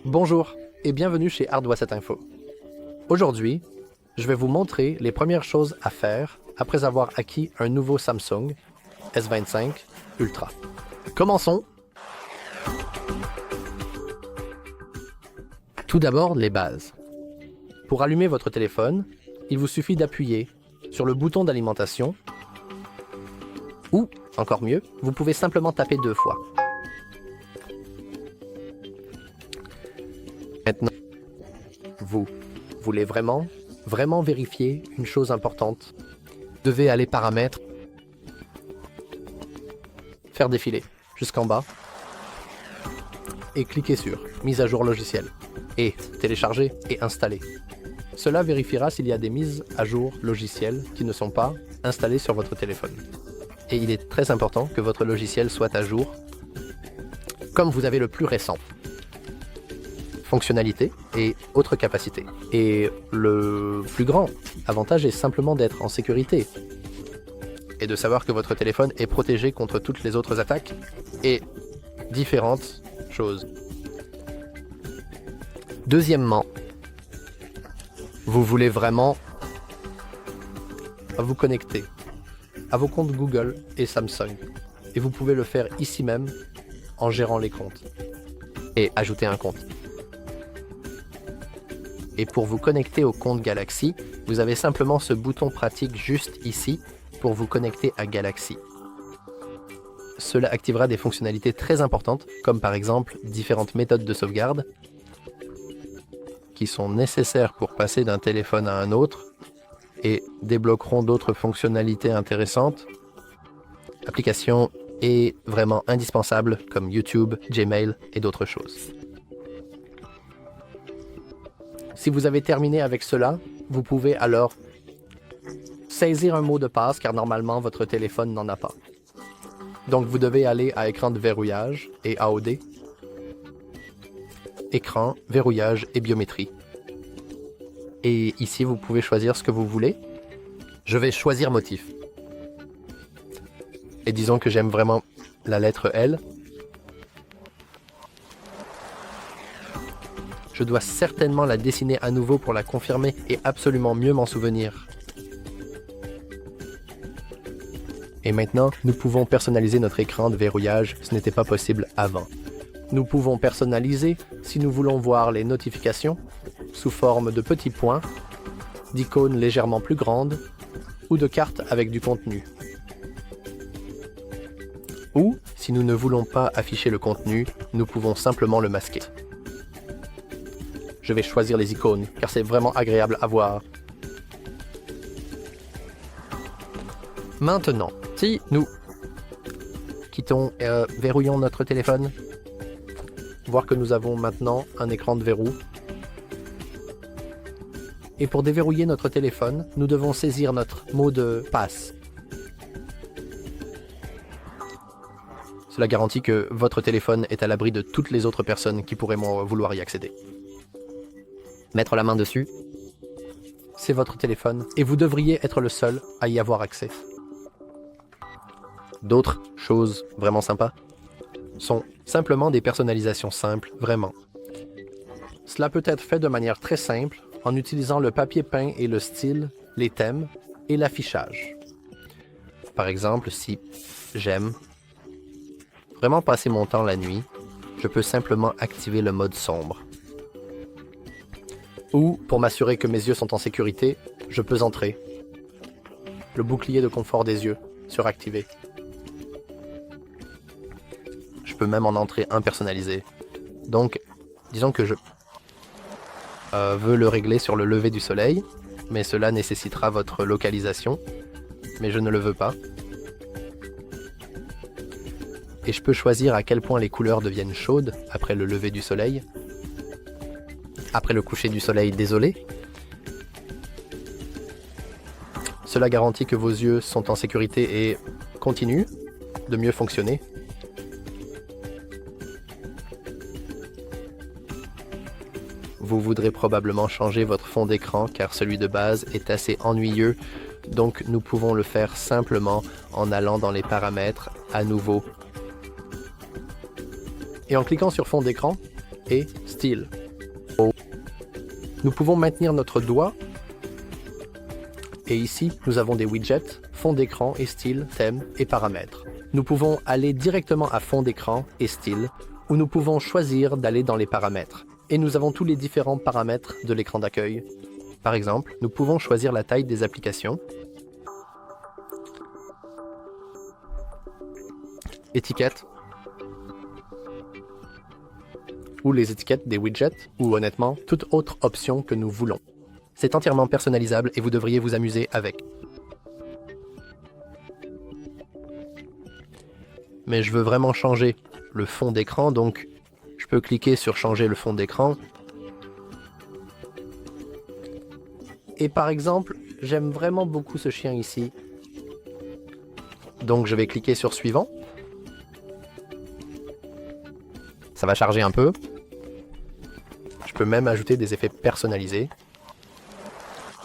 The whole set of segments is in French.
Bonjour et bienvenue chez Hardwasset Info. Aujourd'hui, je vais vous montrer les premières choses à faire après avoir acquis un nouveau Samsung S25 Ultra. Commençons. Tout d'abord, les bases. Pour allumer votre téléphone, il vous suffit d'appuyer sur le bouton d'alimentation ou, encore mieux, vous pouvez simplement taper 2 fois. Maintenant, vous voulez vraiment vérifier une chose importante. Vous devez aller paramètres, faire défiler jusqu'en bas et cliquer sur mise à jour logiciel et télécharger et installer. Cela vérifiera s'il y a des mises à jour logicielles qui ne sont pas installées sur votre téléphone. Et il est très important que votre logiciel soit à jour comme vous avez le plus récent. Fonctionnalités et autres capacités. Et le plus grand avantage est simplement d'être en sécurité et de savoir que votre téléphone est protégé contre toutes les autres attaques et différentes choses. Deuxièmement, vous voulez vraiment vous connecter à vos comptes Google et Samsung. Et vous pouvez le faire ici même en gérant les comptes et ajouter un compte. Et pour vous connecter au compte Galaxy, vous avez simplement ce bouton pratique juste ici pour vous connecter à Galaxy. Cela activera des fonctionnalités très importantes, comme par exemple différentes méthodes de sauvegarde qui sont nécessaires pour passer d'un téléphone à un autre et débloqueront d'autres fonctionnalités intéressantes. L'application est vraiment indispensable comme YouTube, Gmail et d'autres choses. Si vous avez terminé avec cela, vous pouvez alors saisir un mot de passe car normalement votre téléphone n'en a pas. Donc vous devez aller à écran de verrouillage et AOD, écran, verrouillage et biométrie. Et ici vous pouvez choisir ce que vous voulez. Je vais choisir motif. Et disons que j'aime vraiment la lettre L. Je dois certainement la dessiner à nouveau pour la confirmer et absolument mieux m'en souvenir. Et maintenant, nous pouvons personnaliser notre écran de verrouillage, ce n'était pas possible avant. Nous pouvons personnaliser si nous voulons voir les notifications sous forme de petits points, d'icônes légèrement plus grandes ou de cartes avec du contenu. Ou, si nous ne voulons pas afficher le contenu, nous pouvons simplement le masquer. Je vais choisir les icônes, car c'est vraiment agréable à voir. Maintenant, si nous quittons et verrouillons notre téléphone, voir que nous avons maintenant un écran de verrou. Et pour déverrouiller notre téléphone, nous devons saisir notre mot de passe. Cela garantit que votre téléphone est à l'abri de toutes les autres personnes qui pourraient vouloir y accéder. Mettre la main dessus, c'est votre téléphone et vous devriez être le seul à y avoir accès. D'autres choses vraiment sympas sont simplement des personnalisations simples, vraiment. Cela peut être fait de manière très simple en utilisant le papier peint et le style, les thèmes et l'affichage. Par exemple, si j'aime vraiment passer mon temps la nuit, je peux simplement activer le mode sombre. Ou, pour m'assurer que mes yeux sont en sécurité, je peux entrer. Le bouclier de confort des yeux suractivé. Je peux même en entrer un personnalisé. Donc, disons que je veux le régler sur le lever du soleil, mais cela nécessitera votre localisation, mais je ne le veux pas. Et je peux choisir à quel point les couleurs deviennent chaudes après le lever du soleil. Après le coucher du soleil, désolé. Cela garantit que vos yeux sont en sécurité et continuent de mieux fonctionner. Vous voudrez probablement changer votre fond d'écran car celui de base est assez ennuyeux, donc nous pouvons le faire simplement en allant dans les paramètres à nouveau et en cliquant sur fond d'écran et style. Nous pouvons maintenir notre doigt. Et ici, nous avons des widgets, fond d'écran et style, thème et paramètres. Nous pouvons aller directement à fond d'écran et style, ou nous pouvons choisir d'aller dans les paramètres. Et nous avons tous les différents paramètres de l'écran d'accueil. Par exemple, nous pouvons choisir la taille des applications, étiquettes, ou les étiquettes des widgets, ou honnêtement, toute autre option que nous voulons. C'est entièrement personnalisable et vous devriez vous amuser avec. Mais je veux vraiment changer le fond d'écran, donc je peux cliquer sur changer le fond d'écran. Et par exemple, j'aime vraiment beaucoup ce chien ici. Donc je vais cliquer sur suivant. Ça va charger un peu. Je peux même ajouter des effets personnalisés,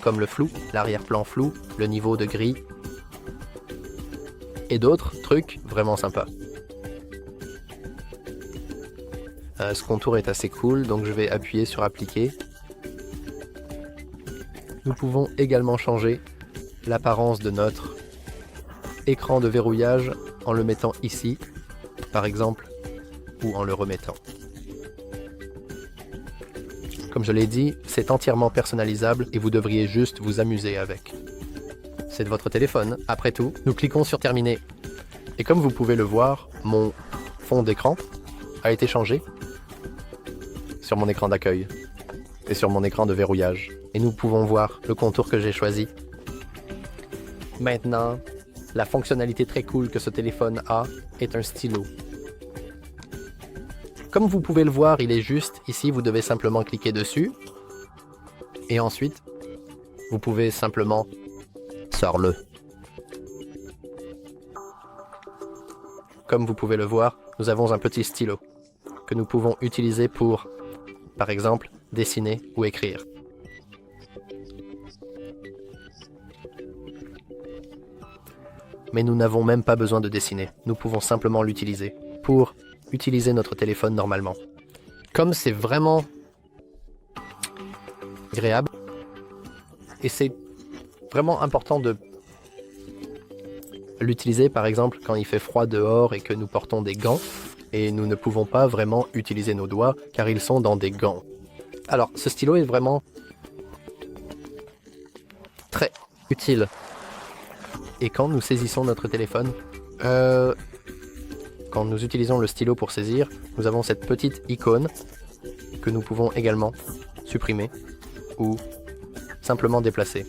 comme le flou, l'arrière-plan flou, le niveau de gris, et d'autres trucs vraiment sympas. Ce contour est assez cool, donc je vais appuyer sur appliquer. Nous pouvons également changer l'apparence de notre écran de verrouillage en le mettant ici, par exemple, ou en le remettant. Comme je l'ai dit, c'est entièrement personnalisable et vous devriez juste vous amuser avec. C'est de votre téléphone, après tout. Nous cliquons sur terminer. Et comme vous pouvez le voir, mon fond d'écran a été changé sur mon écran d'accueil et sur mon écran de verrouillage. Et nous pouvons voir le contour que j'ai choisi. Maintenant, la fonctionnalité très cool que ce téléphone a est un stylo. Comme vous pouvez le voir, il est juste ici, vous devez simplement cliquer dessus. Et ensuite, vous pouvez simplement sors-le. Comme vous pouvez le voir, nous avons un petit stylo que nous pouvons utiliser pour, par exemple, dessiner ou écrire. Mais nous n'avons même pas besoin de dessiner. Nous pouvons simplement l'utiliser pour utiliser notre téléphone normalement. Comme c'est vraiment agréable et c'est vraiment important de l'utiliser par exemple quand il fait froid dehors et que nous portons des gants et nous ne pouvons pas vraiment utiliser nos doigts car ils sont dans des gants. Alors ce stylo est vraiment très utile. Et quand nous saisissons notre téléphone, quand nous utilisons le stylo pour saisir, nous avons cette petite icône que nous pouvons également supprimer ou simplement déplacer.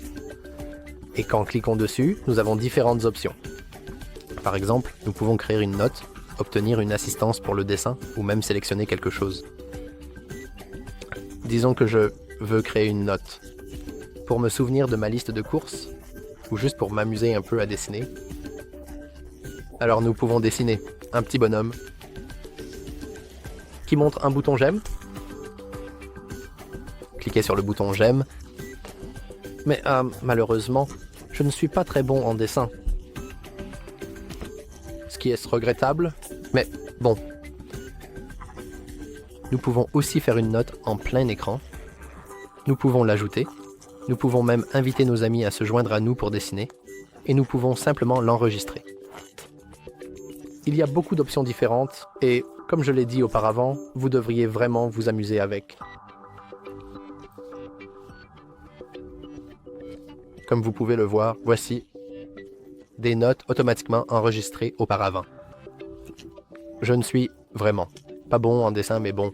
Et quand cliquons dessus, nous avons différentes options. Par exemple, nous pouvons créer une note, obtenir une assistance pour le dessin ou même sélectionner quelque chose. Disons que je veux créer une note pour me souvenir de ma liste de courses ou juste pour m'amuser un peu à dessiner. Alors nous pouvons dessiner un petit bonhomme qui montre un bouton j'aime. Cliquez sur le bouton j'aime. Mais malheureusement, je ne suis pas très bon en dessin. Ce qui est regrettable, mais bon. Nous pouvons aussi faire une note en plein écran. Nous pouvons l'ajouter. Nous pouvons même inviter nos amis à se joindre à nous pour dessiner. Et nous pouvons simplement l'enregistrer. Il y a beaucoup d'options différentes et, comme je l'ai dit auparavant, vous devriez vraiment vous amuser avec. Comme vous pouvez le voir, voici des notes automatiquement enregistrées auparavant. Je ne suis vraiment pas bon en dessin, mais bon.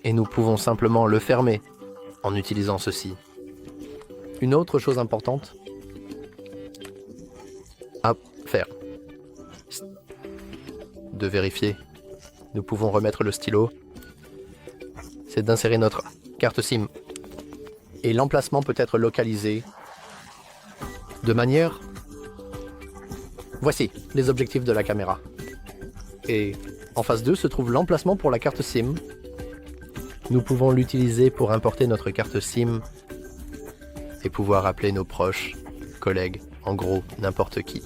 Et nous pouvons simplement le fermer en utilisant ceci. Une autre chose importante à faire, de vérifier. Nous pouvons remettre le stylo. C'est d'insérer notre carte SIM. Et l'emplacement peut être localisé de manière... Voici les objectifs de la caméra. Et en face d'eux se trouve l'emplacement pour la carte SIM. Nous pouvons l'utiliser pour importer notre carte SIM et pouvoir appeler nos proches, collègues, en gros, n'importe qui.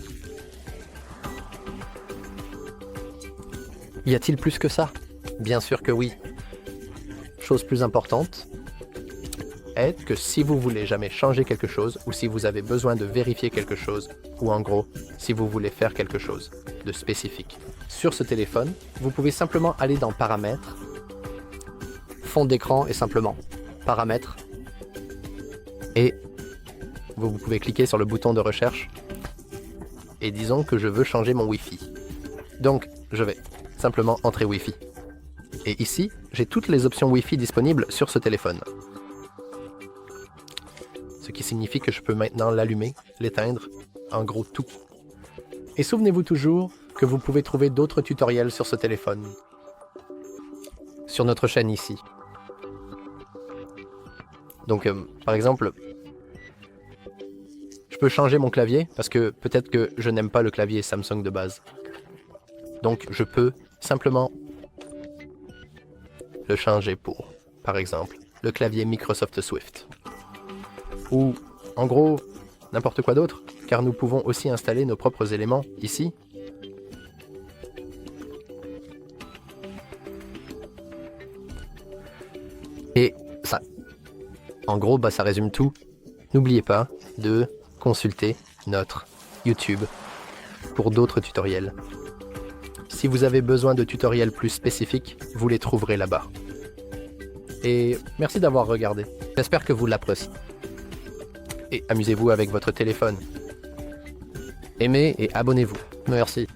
Y a-t-il plus que ça? Bien sûr que oui. Chose plus importante est que si vous voulez jamais changer quelque chose ou si vous avez besoin de vérifier quelque chose ou en gros, si vous voulez faire quelque chose de spécifique sur ce téléphone, vous pouvez simplement aller dans Paramètres, Fond d'écran et simplement Paramètres et vous pouvez cliquer sur le bouton de recherche et disons que je veux changer mon Wi-Fi. Donc, je vais simplement entrer Wi-Fi. Et ici, j'ai toutes les options Wi-Fi disponibles sur ce téléphone. Ce qui signifie que je peux maintenant l'allumer, l'éteindre, en gros tout. Et souvenez-vous toujours que vous pouvez trouver d'autres tutoriels sur ce téléphone. Sur notre chaîne ici. Donc, par exemple, je peux changer mon clavier parce que peut-être que je n'aime pas le clavier Samsung de base. Donc, je peux simplement le changer pour, par exemple, le clavier Microsoft Swift. Ou, en gros, n'importe quoi d'autre, car nous pouvons aussi installer nos propres éléments ici. Et ça, en gros, ça résume tout. N'oubliez pas de consulter notre YouTube pour d'autres tutoriels. Si vous avez besoin de tutoriels plus spécifiques, vous les trouverez là-bas. Et merci d'avoir regardé. J'espère que vous l'appréciez. Et amusez-vous avec votre téléphone. Aimez et abonnez-vous. Merci.